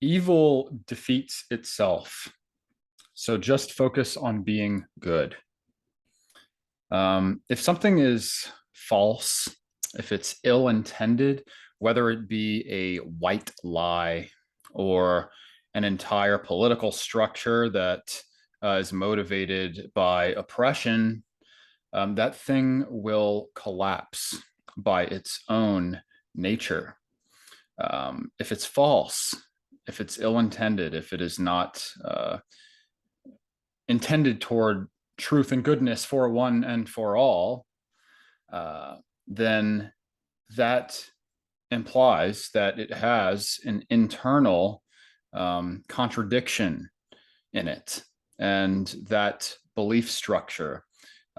Evil defeats itself. So just focus on being good. If something is false, if it's ill intended, whether it be a white lie or an entire political structure that is motivated by oppression, that thing will collapse by its own nature. If it's false, if it's ill intended, if it is not intended toward truth and goodness for one and for all, then that implies that it has an internal contradiction in it. And that belief structure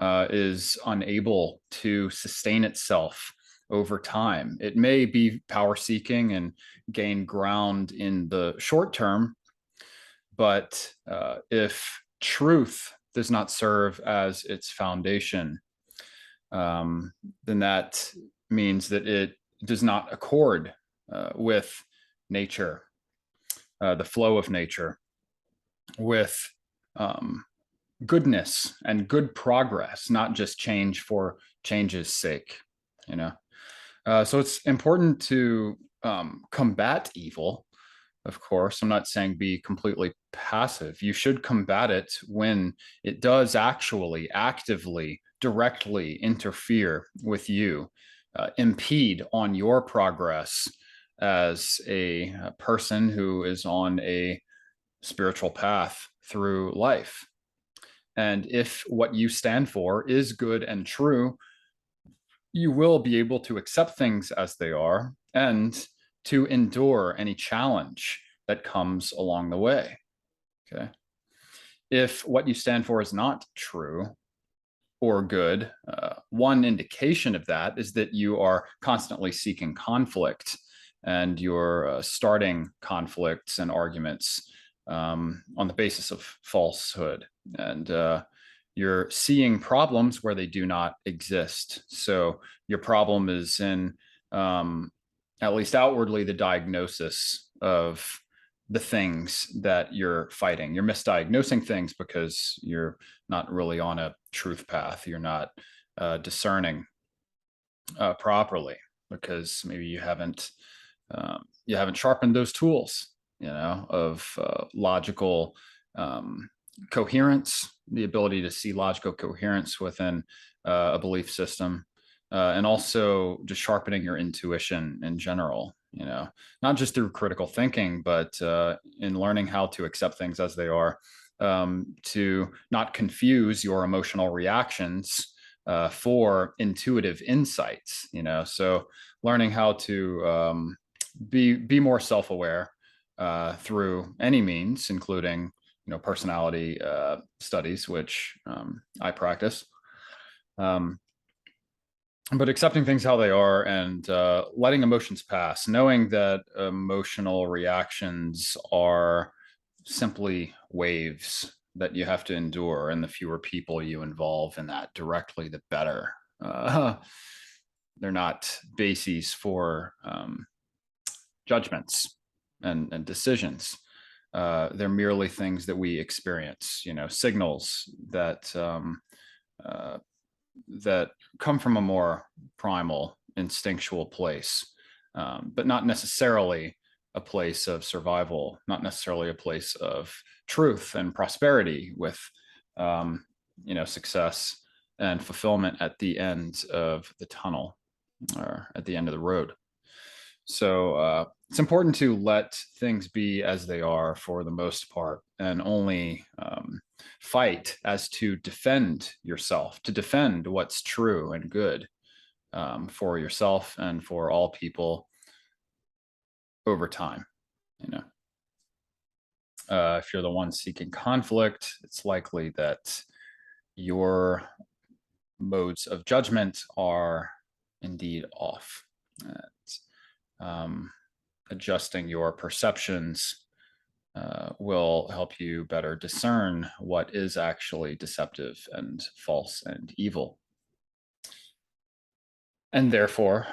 is unable to sustain itself over time. It may be power seeking and gain ground in the short term, but if truth does not serve as its foundation, then that means that it does not accord with nature, the flow of nature, with goodness and good progress, not just change for change's sake, you know. So it's important to combat evil. Of course, I'm not saying be completely passive. You should combat it when it does actually actively, directly interfere with you, impede on your progress as a person who is on a spiritual path through life. And if what you stand for is good and true, you will be able to accept things as they are and to endure any challenge that comes along the way. Okay. If what you stand for is not true or good, one indication of that is that you are constantly seeking conflict and you're starting conflicts and arguments on the basis of falsehood. And you're seeing problems where they do not exist. So your problem is in, at least outwardly, the diagnosis of the things that you're fighting. You're misdiagnosing things because you're not really on a truth path. You're not discerning properly because maybe you haven't sharpened those tools, of logical coherence, the ability to see logical coherence within a belief system, and also just sharpening your intuition in general, not just through critical thinking, but in learning how to accept things as they are, to not confuse your emotional reactions for intuitive insights, so learning how to be more self-aware through any means, including personality studies, which I practice. But accepting things how they are and letting emotions pass, knowing that emotional reactions are simply waves that you have to endure, and the fewer people you involve in that directly, the better. They're not bases for judgments and decisions. They're merely things that we experience, signals that that come from a more primal, instinctual place, but not necessarily a place of survival, not necessarily a place of truth and prosperity with, success and fulfillment at the end of the tunnel or at the end of the road. So it's important to let things be as they are for the most part, and only fight as to defend yourself, to defend what's true and good for yourself and for all people over time. If you're the one seeking conflict, it's likely that your modes of judgment are indeed off. Adjusting your perceptions will help you better discern what is actually deceptive and false and evil, and therefore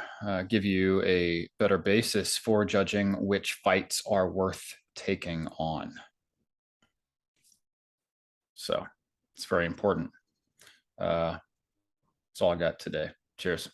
give you a better basis for judging which fights are worth taking on. So it's very important. That's all I got today. Cheers.